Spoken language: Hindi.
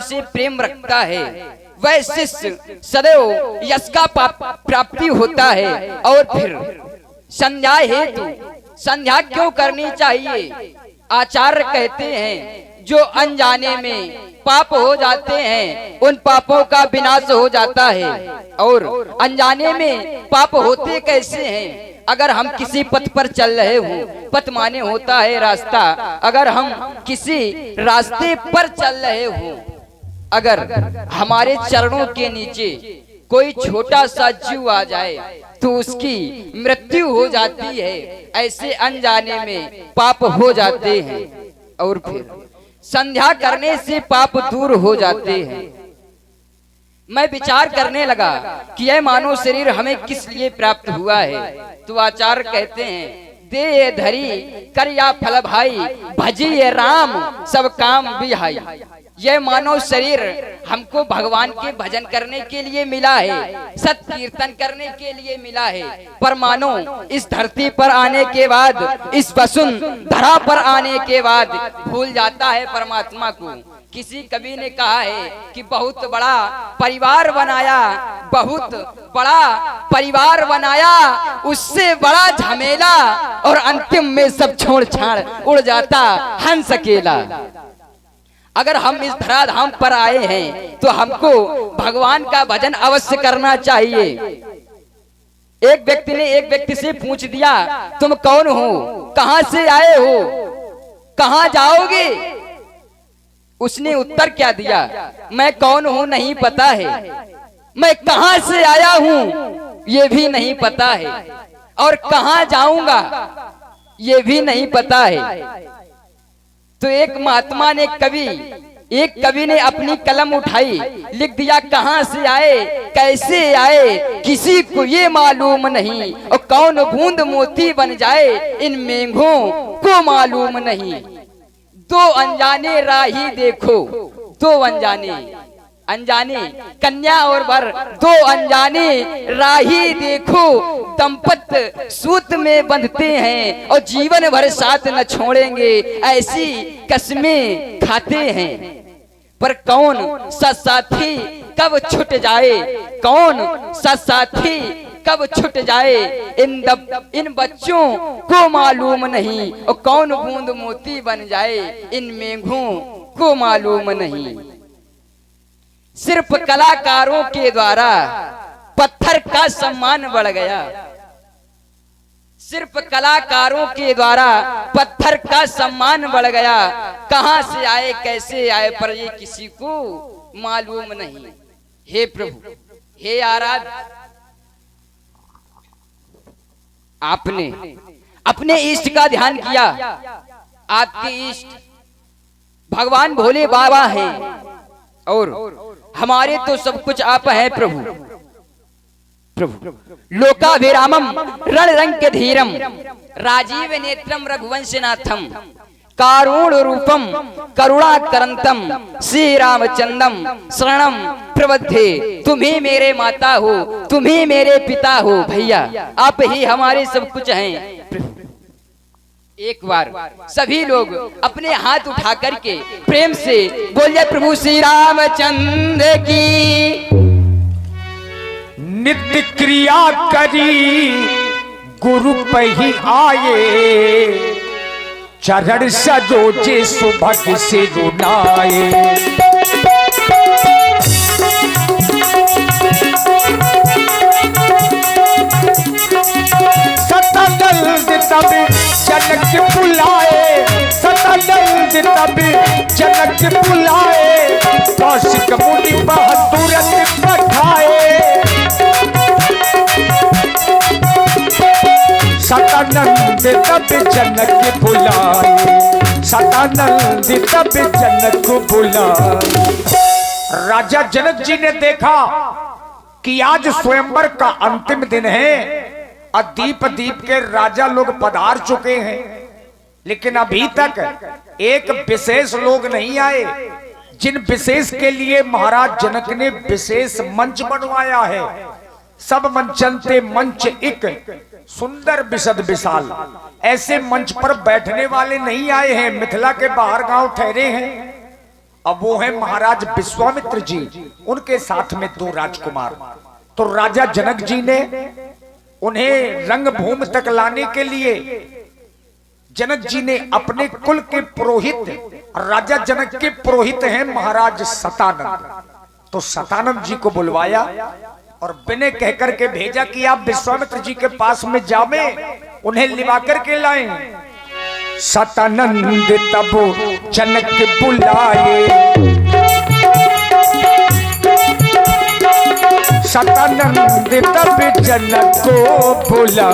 से प्रेम रखता है वह शिष्य सदैव यश का प्राप्ति होता है। और फिर संध्या हेतु संध्या क्यों करनी चाहिए? आचार्य कहते हैं जो अनजाने में पाप हो जाते हैं उन पापों का विनाश हो जाता है। और अनजाने में पाप होते कैसे हैं? अगर हम किसी पथ पर चल रहे हों, पथ माने होता है रास्ता, अगर हम किसी रास्ते पर चल रहे हों, अगर हमारे चरणों के नीचे कोई छोटा सा जीव आ जाए तो उसकी मृत्यु हो जाती है। ऐसे अनजाने में पाप हो जाते हैं। और फिर संध्या करने से पाप दूर हो जाते हैं। मैं विचार करने लगा कि यह मानव शरीर हमें किस लिए प्राप्त हुआ है। तो आचार्य कहते हैं दे धरी कर या फल भाई भजिए राम सब काम बिहाई। यह मानव शरीर हमको भगवान के भजन करने के लिए मिला है, सत कीर्तन करने के लिए मिला है। पर मानो इस धरती पर आने के बाद, इस वसुंधरा पर आने के बाद भूल जाता है परमात्मा को। किसी कवि ने कहा है कि बहुत बड़ा परिवार बनाया, बहुत बड़ा परिवार बनाया, उससे बड़ा झमेला, और अंतिम में सब छोड़ छाड़ उड़ जाता हंस अकेला। अगर हम इस धराधाम पर आए हैं तो हमको भगवान का भजन अवश्य करना चाहिए। एक व्यक्ति ने एक व्यक्ति से पूछ दिया तुम कौन हो, कहां से आए हो, कहां जाओगे? उसने उत्तर क्या दिया? मैं कौन हूं नहीं पता है, मैं कहां से आया हूं ये भी नहीं पता है, और कहां जाऊंगा ये भी नहीं पता है। तो एक महात्मा ने एक कवि ने अपनी कलम उठाई, लिख दिया कहां से आए, कैसे आए, किसी को ये मालूम नहीं, और कौन बूंद मोती बन जाए इन मेघों को मालूम नहीं। दो अनजाने राही देखो, दो अनजाने कन्या और वर, दो अनजाने राही देखो, दंपत सूत में बंधते हैं और जीवन भर साथ न छोड़ेंगे, ऐसी कसमें खाते हैं। पर कौन सा साथी कब छूट जाए, कौन सा साथी कब छूट जाए इन बच्चों को मालूम नहीं, और कौन बूंद मोती बन जाए इन मेघों को मालूम नहीं। सिर्फ कलाकारों के द्वारा पत्थर का सम्मान बढ़ गया, सिर्फ कलाकारों के द्वारा पत्थर का सम्मान बढ़ गया। कहां से आए कैसे आए पर ये किसी को मालूम नहीं। हे प्रभु, हे आराध्य, आपने अपने इष्ट का ध्यान किया। आपके इष्ट भगवान भोले बाबा हैं और हमारे तो सब कुछ आप हैं प्रभु। प्रभु लोकाभिरामम रण रंग धीरम राजीव नेत्रम रघुवंशनाथम कारुण रूपम करुणाकरंतम श्री रामचंद्रम शरणम प्रबद्धे। तुम ही मेरे माता हो, तुम ही मेरे पिता हो भैया, आप ही हमारे सब कुछ हैं। एक बार सभी लोग अपने हाथ उठा करके प्रेम से बोलिए प्रभु श्री रामचंद्र की। नित्य क्रिया करी गुरु पही आए, चरण सजोजे सुभग से रुनाए। सतनंद तब जनक बुलाए, सतनंद तब जनक बुलाए, कौशिक मुनि बहादुरत पठाए। सतानंद तब जनक बुलाए, सतानंद तब जनक बुलाए। राजा जनक जी ने देखा कि आज स्वयंवर का अंतिम दिन है और दीप के राजा लोग पधार चुके हैं, लेकिन अभी तक एक विशेष लोग नहीं आए, जिन विशेष के लिए महाराज जनक ने विशेष मंच बनवाया है। सब मंचनते मंच एक सुंदर विशद विशाल, ऐसे मंच पर बैठने वाले नहीं आए हैं, मिथिला के बाहर गांव ठहरे हैं अब वो है महाराज विश्वामित्र जी, उनके साथ में 2 राजकुमार। तो राजा जनक जी ने उन्हें रंगभूमि तक लाने के लिए जनक जी ने अपने कुल के पुरोहित, राजा जनक के पुरोहित हैं महाराज सतानंद, तो सतानंद जी को बुलवाया और विनय कहकर के भेजा कि आप विश्वामित्र जी के पास में जावें, उन्हें लिवा करके लाएं। सतानंद तब जनक बुलाए, सतानंद तब जनक को बुला